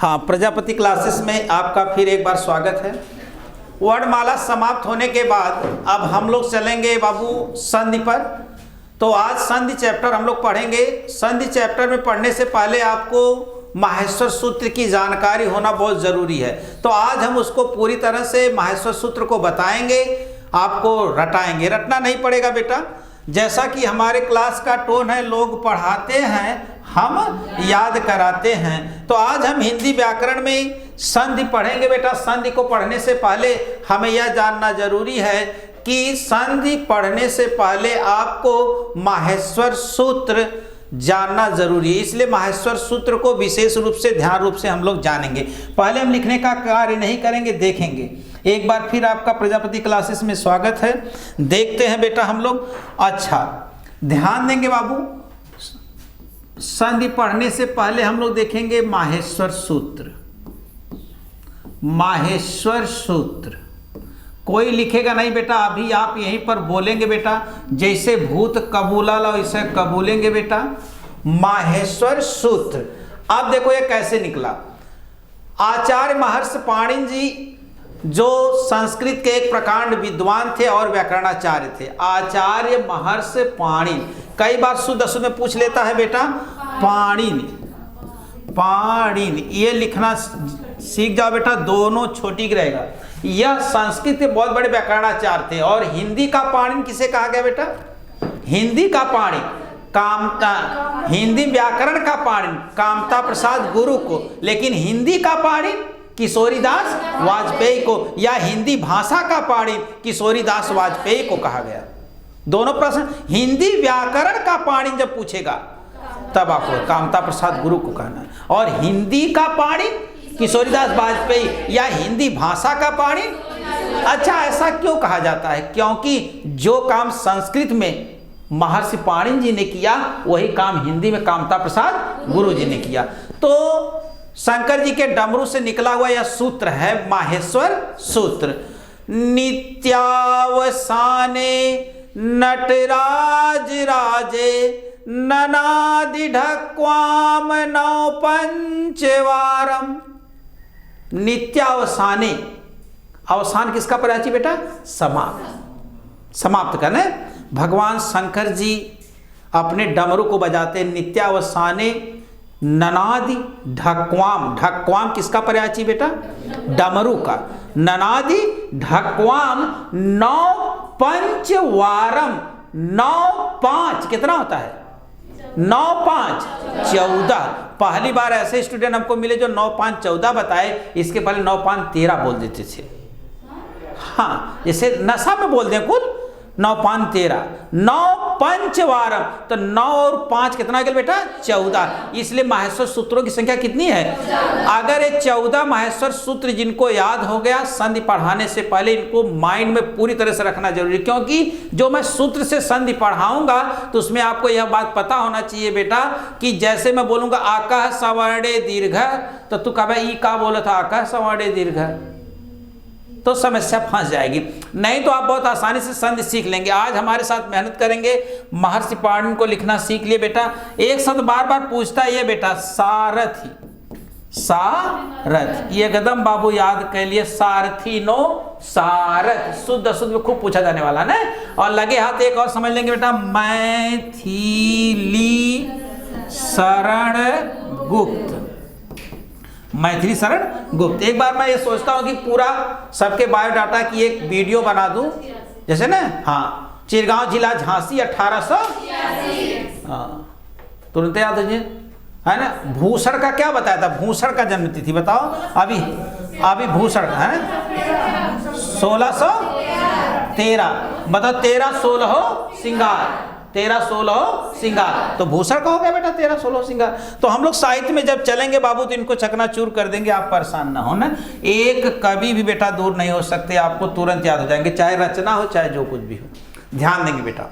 हाँ, प्रजापति क्लासेस में आपका फिर एक बार स्वागत है। वर्णमाला समाप्त होने के बाद अब हम लोग चलेंगे बाबू संधि पर। तो आज संधि चैप्टर हम लोग पढ़ेंगे। संधि चैप्टर में पढ़ने से पहले आपको माहेश्वर सूत्र की जानकारी होना बहुत ज़रूरी है। तो आज हम उसको पूरी तरह से माहेश्वर सूत्र को बताएंगे, आपको रटाएंगे। रटना नहीं पड़ेगा बेटा, जैसा कि हमारे क्लास का टोन है, लोग पढ़ाते हैं, हम याद कराते हैं। तो आज हम हिंदी व्याकरण में संधि पढ़ेंगे बेटा। संधि को पढ़ने से पहले हमें यह जानना जरूरी है कि संधि पढ़ने से पहले आपको माहेश्वर सूत्र जानना जरूरी है। इसलिए माहेश्वर सूत्र को विशेष रूप से ध्यान रूप से हम लोग जानेंगे। पहले हम लिखने का कार्य नहीं करेंगे, देखेंगे। एक बार फिर आपका प्रजापति क्लासेस में स्वागत है। देखते हैं बेटा हम लोग। अच्छा, ध्यान देंगे बाबू। संधि पढ़ने से पहले हम लोग देखेंगे माहेश्वर सूत्र। माहेश्वर सूत्र कोई लिखेगा नहीं बेटा, अभी आप यहीं पर बोलेंगे बेटा। जैसे भूत कबूला लो वैसे कबूलेंगे बेटा। माहेश्वर सूत्र। अब देखो ये कैसे निकला। आचार्य महर्षि पाणिनि जी जो संस्कृत के एक प्रकांड विद्वान थे और व्याकरणाचार्य थे, आचार्य महर्षि पाणिनि। कई बार शुद्ध अशुद्ध में पूछ लेता है बेटा पाणिनि। पाणिनि ये लिखना सीख जाओ बेटा, दोनों छोटी रहेगा। यह संस्कृत के बहुत बड़े व्याकरणाचार्य थे। और हिंदी का पाणिनि किसे कहा गया बेटा? हिंदी का पाणिनि कामता, हिंदी व्याकरण का पाणिनि कामता प्रसाद गुरु को, लेकिन हिंदी का पाणिनि किशोरीदास वाजपेयी को, या हिंदी भाषा का पाणिनि किशोरीदास वाजपेयी को कहा गया। दोनों प्रश्न। हिंदी व्याकरण का पाणिनि जब पूछेगा तब आपको कामता प्रसाद गुरु को कहना है, और हिंदी का पाणिनि किशोरीदास वाजपेयी या हिंदी भाषा का पाणिनि। अच्छा, ऐसा क्यों कहा जाता है? क्योंकि जो काम संस्कृत में महर्षि पाणिनि जी ने किया वही काम हिंदी में कामता प्रसाद गुरु जी ने किया। तो शंकर जी के डमरू से निकला हुआ यह सूत्र है माहेश्वर सूत्र। नित्यावसाने नटराज राजे ननादि ढक्वाम नौ पंचवारम। नित्यावसाने, अवसान किसका पर्यायवाची बेटा? समाप्त। समाप्त करने भगवान शंकर जी अपने डमरू को बजाते। नित्यावसाने ननादि ढक्वाम। ढक्वाम किसका पर्यायवाची बेटा? डमरू का। ननादि ढक्वाम नौ पंचवारम। 9 5 कितना होता है? 9 5 14। पहली बार ऐसे स्टूडेंट हमको मिले जो 9 5 14 बताए। इसके पहले 9 5 13 बोल देते थे। हाँ, जैसे नशा में बोल दें कुल 9 5 13। 9 पंचवारम, तो 9 और 5 कितना हो गया बेटा? 14। इसलिए माहेश्वर सूत्रों की संख्या कितनी है? अगर ये 14 माहेश्वर सूत्र जिनको याद हो गया, संधि पढ़ाने से पहले इनको माइंड में पूरी तरह से रखना जरूरी है। क्योंकि जो मैं सूत्र से संधि पढ़ाऊंगा तो उसमें आपको यह बात पता होना चाहिए बेटा कि जैसे मैं बोलूंगा आकाह सवर्णे दीर्घ, तो तू कहा ई का बोला था आकाह सवर्णे दीर्घ, तो समस्या फंस जाएगी। नहीं तो आप बहुत आसानी से संधि सीख लेंगे। आज हमारे साथ मेहनत करेंगे। महर्षि पाणिनि को लिखना सीख लिए बेटा। एक शब्द बार बार पूछता है ये बेटा, सारथी। सारथ ये एकदम बाबू याद कर लिए। सारथी नो सारथ, शुद्ध अशुद्ध में खूब पूछा जाने वाला ना। और लगे हाथ एक और समझ लेंगे बेटा, मैथिली शरण गुप्त। मैथिली शरण गुप्त। एक बार मैं ये सोचता हूँ कि पूरा सबके बायोडाटा की एक वीडियो बना दूं, जैसे ना, हाँ, चिरगांव जिला झांसी 1800, हाँ, तुरंत याद हो जाए, है ना। भूषण का क्या बताया था? भूषण का जन्मतिथि बताओ। अभी भूषण है 1613। बताओ 13 16 सिंगार। 13 16 सिंगार, तो भूषण का हो गया बेटा 13 16 सिंगार। तो हम लोग साहित्य में जब चलेंगे बाबू तो इनको चकनाचूर कर देंगे। आप परेशान ना हो ना। एक कभी भी बेटा दूर नहीं हो सकते, आपको तुरंत याद हो जाएंगे, चाहे रचना हो चाहे जो कुछ भी हो। ध्यान देंगे बेटा।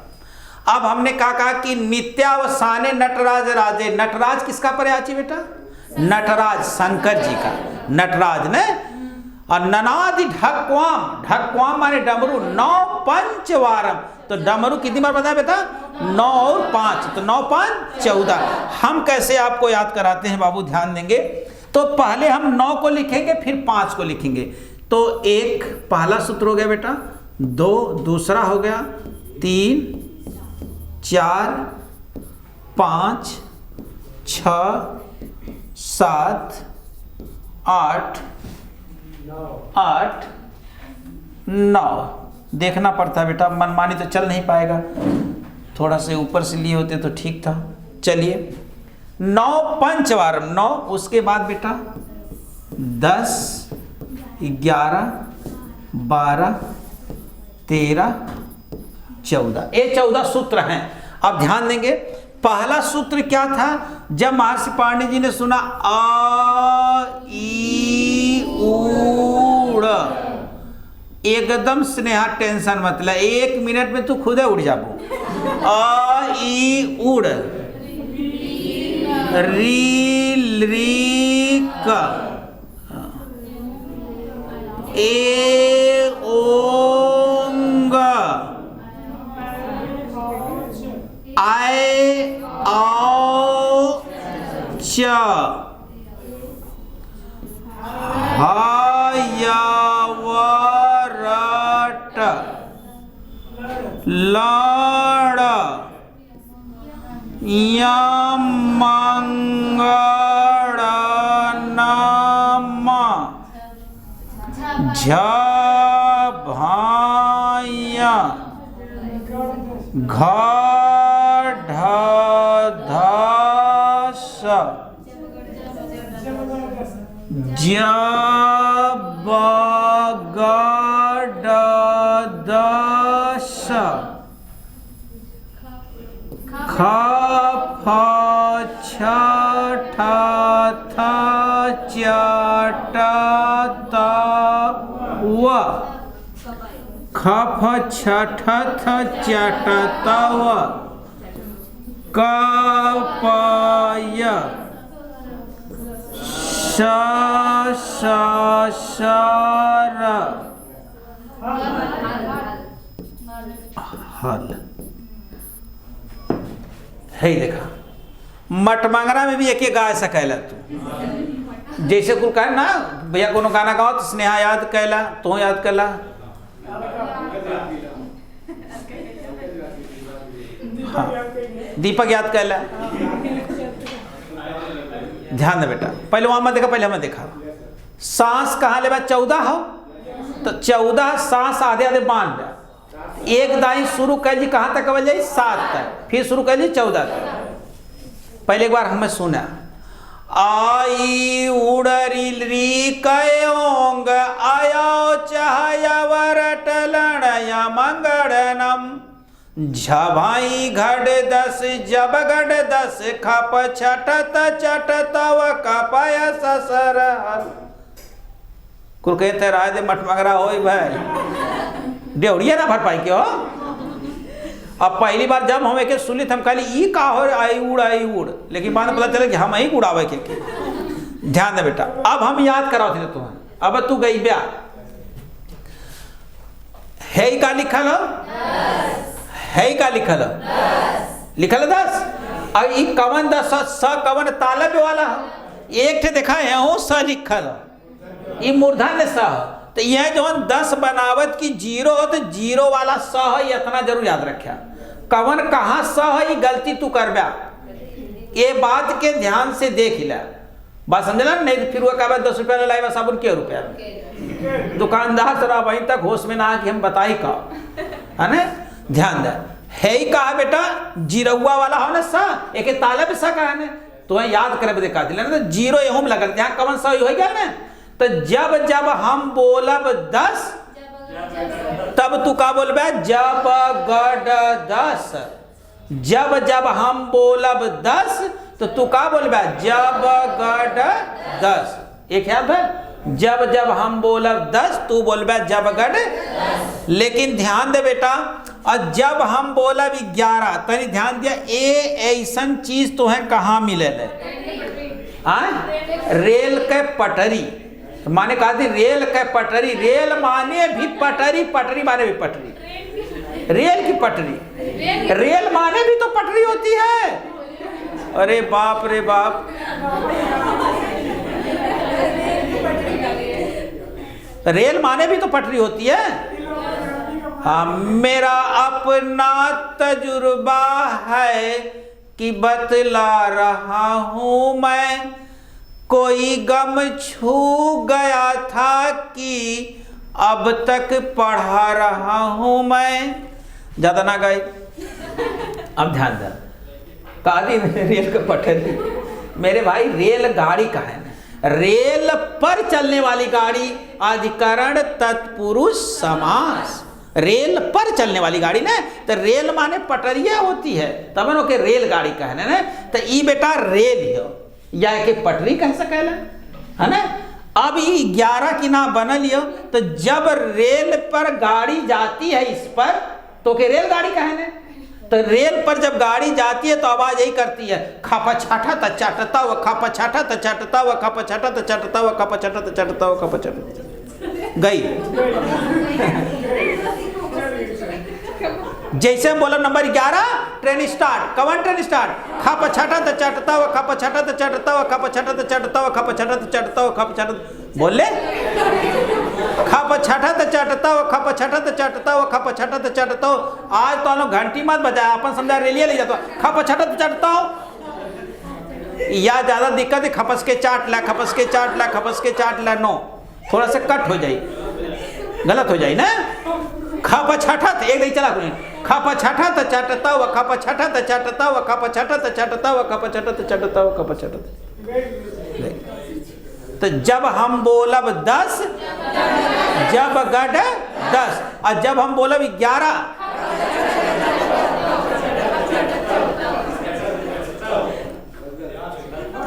अब हमने कहा कि नित्यावसाने नटराज राजे। नटराज किसका पर्यायवाची बेटा? नटराज शंकर जी का नटराज ने। और ननादि ढक्वाम, ढक्वाम माने डमरू। 9 पंचवारम, तो डमरू कितनी बार बताया बेटा? 9 और 5, तो 9 5 14। हम कैसे आपको याद कराते हैं बाबू, ध्यान देंगे। तो पहले हम 9 को लिखेंगे फिर 5 को लिखेंगे। तो एक पहला सूत्र हो गया बेटा, 2 दूसरा हो गया, 3 4 5 6 7 8 9। देखना पड़ता है बेटा, मनमानी तो चल नहीं पाएगा, थोड़ा से ऊपर से लिए होते तो ठीक था। चलिए 9 पंचवार 9, उसके बाद बेटा 10 11 12 13 14, ये 14 सूत्र हैं। अब ध्यान देंगे, पहला सूत्र क्या था? जब महर्षि पाणिनि जी ने सुना आ ई ऊड़, एकदम स्नेहा टेंशन मत ले, 1 मिनट में तू खुदे उड़ जाबो। आ ई उड़, री री का, ए ओंग, आए आओ च, हा या रट, लड़, मंगड़ नम, झ भाया, घ ढ ध स, ज ब ग ड द स, ख फ छ ठ थ च ट त व, ख फ छ ठ थ च ट त व, क प य, श श श र, हल। है देखा, मटमंगरा में भी एक गा सकेला तू, जैसे कुल कहे ना भैया कोनो गाना गाओ तो स्नेहा याद कैला, तो याद कैला। हाँ, दीपक याद कैला। ध्यान दे बेटा, पहले वहां मत देखा, पहले हमें देखा सांस कहाँ ले 14 हो, तो 14 सांस आधे आधे बांध, एक दाई शुरू कर ली कहाँ तक कवल जाए 7 तक, फिर शुरू कर ली 14 तक। पहले एक बार हमें सुना, आई उड़री री कयोंग, आयो चाहया वरट लड़या मंगड़नम, झभाई घड़ 10 जब घड़ 10, खप छटत चटत व कपय ससर हल। कुल कहते राय दे मटमगरा हो भाई, डेवड़िया ना भर पाई क्यों। अब पहली बार जब हम एक सुनी हम कहली ई का हो आई उड़, लेकिन बाद में पता चला कि हम ही उड़ावे के। ध्यान दे बेटा, अब हम याद कराओ थे तुम्हें, अब तू गई ब्या है का लिखल हो, है का लिखल हो, लिखल 10। अब ई कवन 10 स कवन तालब वाला हो, एक ठे देखा है हो स लिखल हो, ई मूर्धन्य स, तो यह जो 10 बनावत की 0 हो, तो 0 वाला स है, इतना जरूर याद रखा। कवन कहाँ स है, गलती तू कर बा, ये बात के ध्यान से देख ले, बात समझला। नहीं तो फिर वो कहा 10 रुपया लाई बस साबुन के रुपया, दुकानदार सर वहीं तक होश में ना कि हम बताई का, है ना। ध्यान दे, है ही कहा बेटा 0 वाला हो ना सा, एक तालब सा कहा ने, तो याद करे देखा दिला ना, तो 0 यहूं लगल, यहाँ कवन सा हो गया ना। तो जब जब हम बोलब 10, तब तू का बोलबे जब गड 10, जब जब हम बोलब 10, तो तू का बोलबे जब गड 10। एक याद है, जब जब हम बोलब 10, तू बोलबे जब गड। लेकिन ध्यान दे बेटा, और जब हम बोलब 11, तनी ध्यान दिया, ऐसन चीज तो है कहाँ मिले, रेल के पटरी माने कहा थी, रेल के पटरी, रेल माने भी पटरी, पटरी माने भी पटरी, रेल की पटरी, रेल माने भी तो पटरी होती है। अरे बाप रे बाप, रेल माने भी तो पटरी होती है। हाँ, मेरा अपना तजुर्बा है कि बतला रहा हूँ मैं, कोई गम छू गया था कि अब तक पढ़ा रहा हूँ मैं। ज़्यादा ना गाई, अब ध्यान दे। काली रेल का पटरी, मेरे भाई रेलगाड़ी का है ना, रेल पर चलने वाली गाड़ी, अधिकरण तत्पुरुष समास। रेल पर चलने वाली गाड़ी ना, तो रेल माने पटरिया होती है, तब नो के रेलगाड़ी कहने ना, तो ई बेटा रेल हो या के पटरी कह सकेला है ना। अब ई 11 की ना बनल हो, तो जब रेल पर गाड़ी जाती है इस पर तो के रेलगाड़ी कहने। तो रेल पर जब गाड़ी जाती है तो आवाज यही करती है, खापा छाठा त चाटता व खापा छाठा त चाटता व खापा छाठा त चाटता व खापा छाठा त चाटता व खापा छाठा गई। जैसे बोला नंबर 11 ट्रेन स्टार्ट, कवन ट्रेन स्टार्ट, खापा छाठा त चाटता व खापा छाठा त चाटता व खापा छाठा त चाटता व खापा छाठा त चाटता व खापा छाठा बोले, खापा छाठा त चाटता व खापा छाठा त चाटता व खापा छाठा त चाटता। आज तो लोग घंटी मत बजाया, अपन समझा रेलिया ले जाता, खापा छाठा त चाटता या ज्यादा दिक्कत है, खपस के चाट ला, खपस के चाट ला, खपस के चाट ला, नो थोड़ा सा कट हो जाए, गलत हो जाए ना। खापा छाठा त एक नहीं चला, खापा छाठा त चाटता व खापा छाठा त चाटता व खापा छाठा त चाटता व खापा छाठा त चाटता व खापा छाठा। तो जब हम बोलब 10, जब गढ़ 10, और जब हम बोलब 11,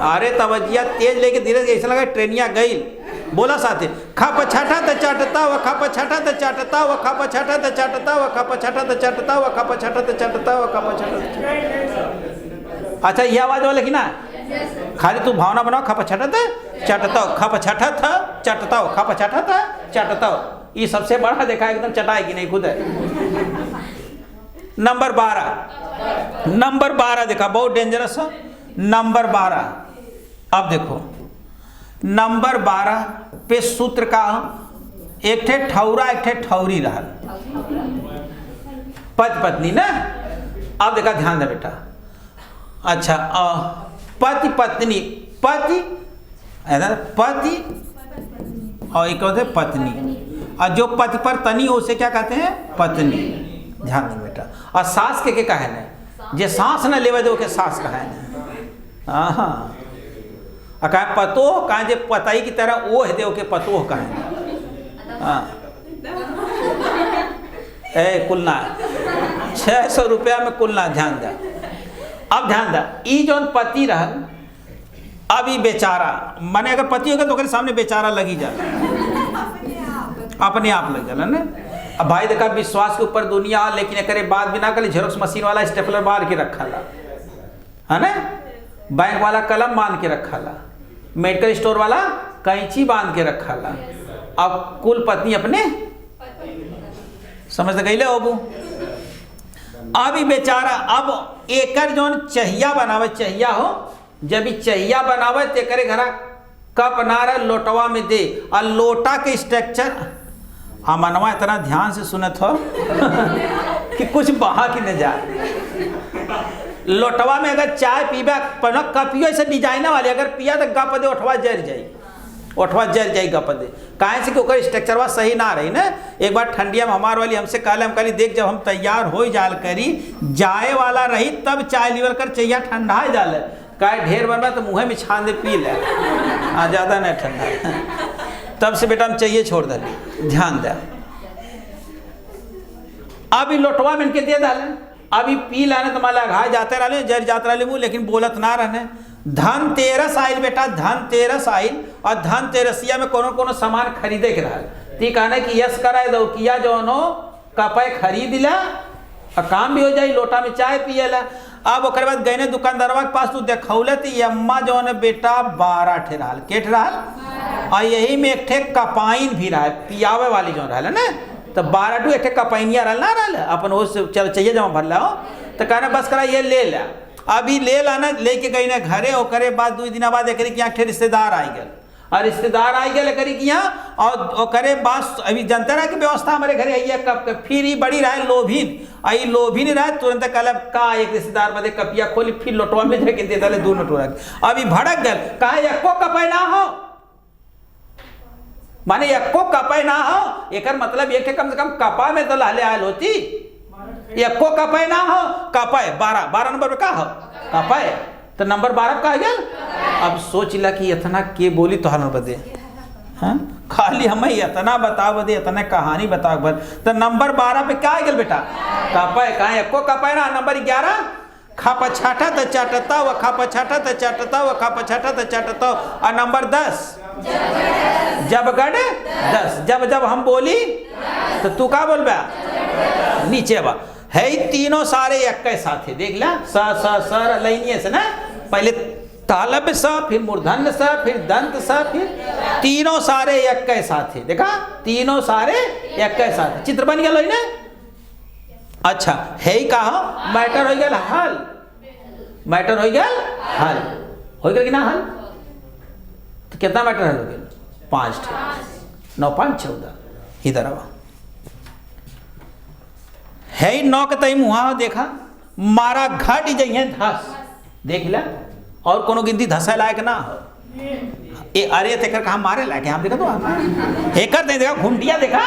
अरे तवज्जिया तेज लेके धीरे ऐसा लगा ट्रेनिया गई। बोला साथे, खापा छाठा त चाटता व खापा छाठा त चाटता व खापा छाठा त चाटता व खापा छाठा त चाटता व खापा छाठा त चाटता व खापा छाठा। अच्छा ये आवाज वाला कि ना, खाली तू भावना बनाओ, खापा छाठा था चाटता हो, खापा छाठा था चाटता हो, खापा छाठा था चाटता हो। ये सबसे बड़ा देखा एकदम चटाई कि नहीं खुद है। नंबर 12, नंबर 12 देखा बहुत डेंजरस है। नंबर 12, अब देखो नंबर 12 पे सूत्र का एक ठे ठौरा एक ठे ठौरी रहा, पति पत्नी ना। अब देखा ध्यान दे बेटा, अच्छा पति पत्नी, पति पति और एक होते पत्नी, और जो पति पर तनी हो उसे क्या कहते हैं, पत्नी। ध्यान दे बेटा। और सास के कहे न, जे सांस न लेवे दो के सास कहे न। हाँ, कहे पतोह, कहे जे पताई की तरह ओह देव के पतोह कहे। हाँ, ए कुलना 600 रुपया में कुलना। ध्यान दे, अब ध्यान दे, ई जौन पति रहल, अब ई बेचारा माने अगर पति होगा तो सामने बेचारा लगी जा, अपने आप लग जाला ना। अब भाई देखा विश्वास के ऊपर दुनिया, लेकिन एक बात भी ना कर, झेरोक्स मशीन वाला स्टेपलर मार के रखा ला है ना, बैंक वाला कलम बांध के रखा ला, मेडिकल स्टोर वाला कैंची बांध के रखा ला। अब कुल पत्नी अपने समझ गई ले अबू। अब ई बेचारा, अब एकर जौन चहिया बनावे, चहिया हो, जब ई चहिया बनावे तो करे घरा कप नारा लोटवा में दे, और लोटा के स्ट्रक्चर मनवा इतना ध्यान से सुनत हो कि कुछ बहा की न जा। लोटवा में अगर चाय पीबा, कपियो ऐसे डिजाइना वाले अगर पिया तो गप दे, ओठवा जर जाई, ओठवा जर जाई गप दे। काहे से कि ओकर स्ट्रक्चरवा सही ना रही ना। एक बार ठंडिया में हमार वाली हमसे कहले, हम कहली देख जब हम तैयार हो जाल करी, जाए वाला रही तब चाय लीवर कर चाहिए ठंडा जाले, काहे ढेर बनवा तो मुँह में छान दे पी ले, हाँ ज़्यादा नहीं ठंडा। तब से बेटा हम चाहिए छोड़ दे। ध्यान दे, अभी लोटवा में इनके दे डाले, अभी पी लाने तो माला घाय जाते रहे, जर जाते रहे मुँह, लेकिन बोलत ना रहने। धनतेरस आइल बेटा, धनतेरस आइल, और धनतेरसिया में कोनो कोनो सामान खरीदे के रहा, ती कहने कि यस कराए दो किया जो नो कपे खरीद ला, और काम भी हो जाए, लोटा में चाय पिए ला। अब ओकर बाद गए दुकानदारवा के पास, तू देखौले तो अम्मा जो है बेटा 12 ठे रहा, के ठे रहा, और यही में एक ठे कपाइन भी रहा, पियावे वाली जो रहा ना, तो 12 टू एक ठे कपाइनिया रहा ना रहा, अपन वो चल चाहिए जमा भर लाओ, तो कहना बस करा ये ले ला। अभी ले लाना, लेके गई ना घरे, ओकरे बाद 2 दिन बाद एक यहाँ ठे रिश्तेदार आई गए, और रिश्तेदार आई गए करी किया और करे बात अभी जनता रहा कि व्यवस्था हमारे घरे आई है कब फिर ही बड़ी रहे लोभीन आई लोभीन रहे तुरंत कल का एक रिश्तेदार बदे कपिया खोली फिर लोटवा में जाके दे दे दो नटोरा अभी भड़क गए कहा एको कपै ना हो माने एको कपै ना हो एक मतलब एक कम से कम कपा में तो लहले आयल होती एको कपै ना हो कपै 12 नंबर पे का हो कपै तो नंबर 12 का गया अब सोच ला कि इतना के बोली तो हल बदे हाँ खाली हमें इतना बताओ बदे इतना कहानी बताओ बद तो नंबर 12 पे क्या गया बेटा कपै कहा एको कपै ना नंबर 11 खापा छाटा तो चाटता व खापा छाटा तो चाटता व खापा छाटा तो चाटता और नंबर 10 जब गढ़ 10 जब जब हम बोली तो तू का बोल बा नीचे बा है तीनों सारे एक के साथ है देख ला स स सर लाइनिए से ना पहले तालब स फिर मूर्धन्य स फिर दंत स फिर तीनों सारे एक के साथ है देखा तीनों सारे एक के साथ चित्र बन गया ना अच्छा है कहा मैटर हो गया हल मैटर हो गया हल हो गया कि ना हल तो कितना मैटर हल हो गया 5 9 5 14 इधर आवा है 9 के तई मुहा देखा मारा घट जाइए धस देख ला और कोनो गिनती धसे लायक ना हो ए अरे तेकर कहा मारे लायक हम देखा तो एकर नहीं देखा घुंडिया देखा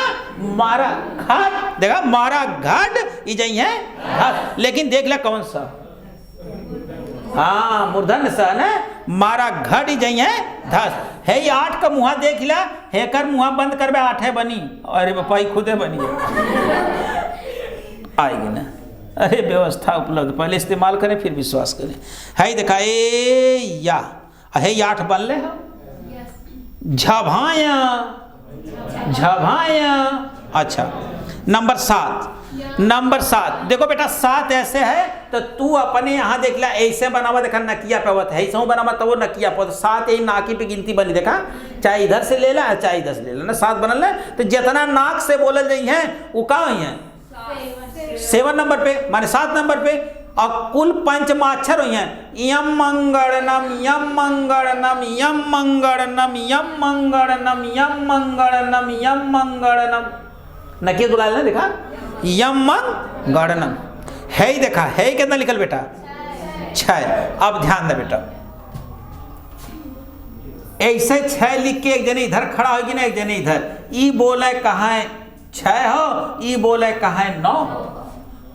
मारा घट देखा मारा घट ई जाइए धस लेकिन देख ला कौन सा हाँ मूर्धन्य सा ना मारा घट ही जाइए धस है 8 का मुहा देख ला हेकर मुहा बंद करबे 8 बनी अरे बापा खुदे बनी आएगी ना अरे व्यवस्था उपलब्ध पहले इस्तेमाल करें फिर विश्वास करें है देखा ए या है 8 बन ले झभाया झभाया अच्छा नंबर 7 देखो बेटा 7 ऐसे है तो तू अपने यहाँ देख ला ऐसे बनावा देखा नकिया पे होता है ऐसा बनावा तो वो नकिया पे 7 यही नाकी पे गिनती बनी देखा चाहे इधर से ले ला चाहे इधर से ले ला ना 7 बनल है तो जितना नाक से बोलल जाई है वो का हुई है 7 नंबर पे माने 7 नंबर पे और कुल पंचमाक्षर हुई हैं यम मंगलनम यम मंगलनम यम मंगलनम यम मंगलनम यम मंगलनम यम मंगलनम नकिया दुलाल ने देखा यम मंगलनम है ही देखा है कितना लिखल बेटा 6 अब ध्यान दे बेटा ऐसे 6 लिख के एक जने इधर खड़ा होगी ना एक जने इधर ई बोले कहाँ है 6 हो ई बोले कहाँ है 9 हो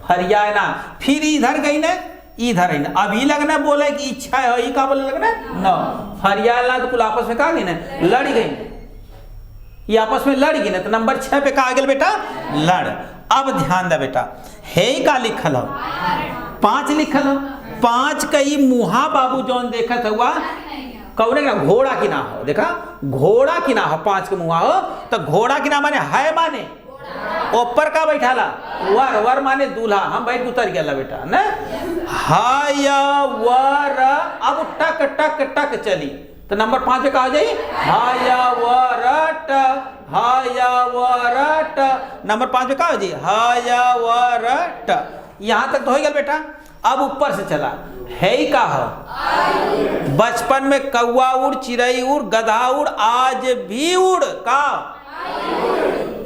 हरियाणा फिर इधर गई ना इधर ना अभी लगना बोले कि इच्छा है ये का बोले लगना 9 हरियाणा तो कुल आपस में कहा गई ना लड़ गई ये आपस में लड़ गई ना तो नंबर 6 पे कहा गया बेटा लड़ अब ध्यान दे बेटा है का लिखल हो 5 लिखल हो 5 कई मुहा बाबू जौन देखत हुआ कौने का घोड़ा की ना हो देखा घोड़ा की ना हो 5 के मुहा हो तो घोड़ा की ना माने है माने ऊपर का बैठाला वर वर माने दूल्हा हम बैठ उतर गया बेटा ना हाय वर अब टक टक टक चली तो नंबर 5 पे कहा जाए हाय वरट नंबर 5 पे कहा हो जाए हाय वरट यहां तक तो हो गया बेटा अब ऊपर से चला है का हो बचपन में कौआ उड़ चिड़ई उड़ गधा उड़ आज भी उड़ का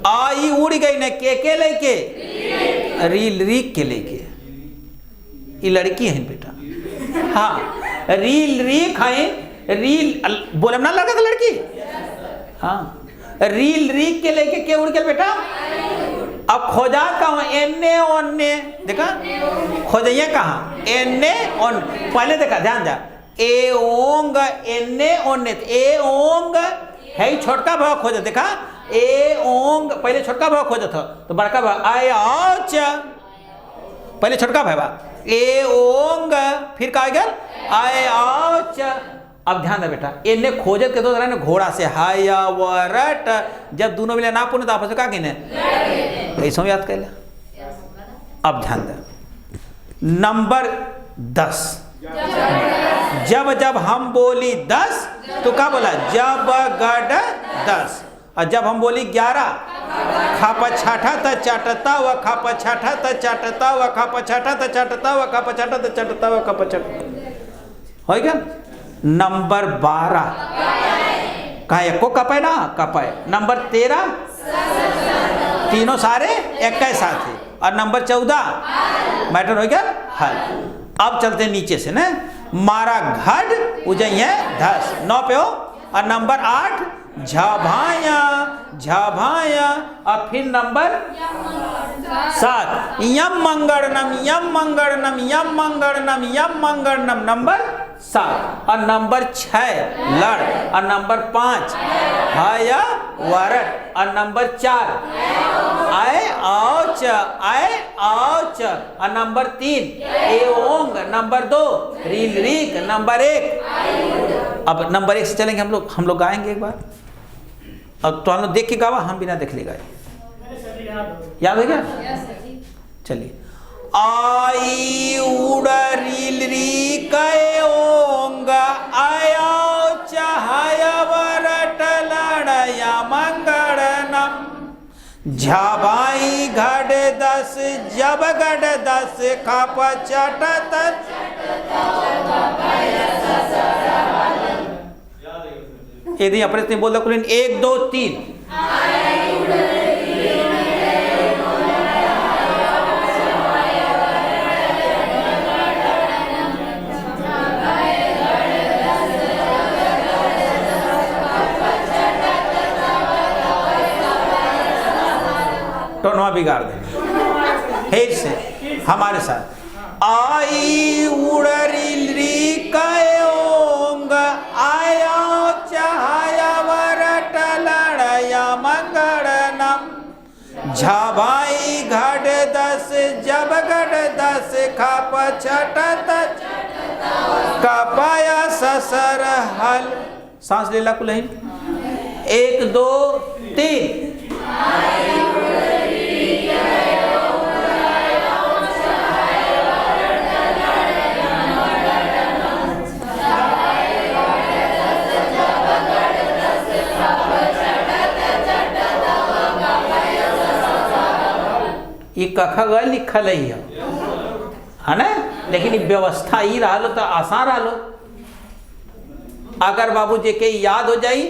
आई उड़ गई ने के लेके रील रीक के लेके ये लड़की है बेटा हाँ रील रीक है रील बोले ना लड़का था लड़की हाँ रील रीक के लेके के उड़ गया बेटा अब खोजा कहाँ एन्ने ओन्ने देखा खोजाइए कहाँ एन्ने ओन पहले देखा ध्यान जा ए ओंग एन्ने ओन्ने ए ओंग है छोटका भाव खोजा देखा ए ओंग पहले छोटका भाव खोजा था तो बड़का भाव आए आओच पहले छोटका भाव ए ओंग फिर कहा गया आए आओच अब ध्यान दे बेटा इन्हें खोजत के तो ना घोड़ा से हाया वरट जब दोनों मिले ना पुण्य तो आपस में का कहने कैसे याद कर ले अब ध्यान दे नंबर 10 जब जब हम बोली 10 तो क्या बोला जब गड 10 और जब हम बोली 11 खापा छाठा त चाटता व खापा छाठा त चाटता व खापा छाठा त चाटता व खापा छाठा त चाटता व खापा छाठा हो गया नंबर 12 कहा एको कपय ना कपय। नंबर 13 तीनों सारे एक के साथ है। और नंबर 14 मैटर हो गया हल। अब चलते नीचे से ना, मारा घड़ उजैया धस 9 पे हो। और नंबर 8 झभाया झभाया। और फिर नंबर 7 यम मंगड़नम यम मंगड़नम यम मंगड़नम यम मंगड़नम। नंबर 7। और नंबर 6 लड़। और नंबर 5 हया वरट। और नंबर 4 आए औच आए औच। और नंबर 3 एओंग। नंबर 2 रील रीक। नंबर 1 अब नंबर 1 से चलेंगे हम लोग गाएंगे एक बार। अब तो हम लोग देख के गावा, हम बिना देख ले गाए। याद हो गया? चलिए। आई उड़ रील री कए ओंग आया चाहया वरट लड़या मंगड़नम। झबाई घड़ 10 जब गढ़ 10 खप चटत। यदि अपने बोल दो 1 2 3 टोनवा बिगाड़ देंगे। फिर से हमारे साथ। आई उड़री री कयोंग आया चाहया वरट लड़या मंगड़नम। झबाई घड़ 10 जब गढ़ 10 खप छटत कपाया ससर हल। सांस ले ला कुलहीन। 1 2 3 ये कख ग लिखल है ना, लेकिन व्यवस्था ही रहा तो आसान रहा। अगर बाबू जी के याद हो जाई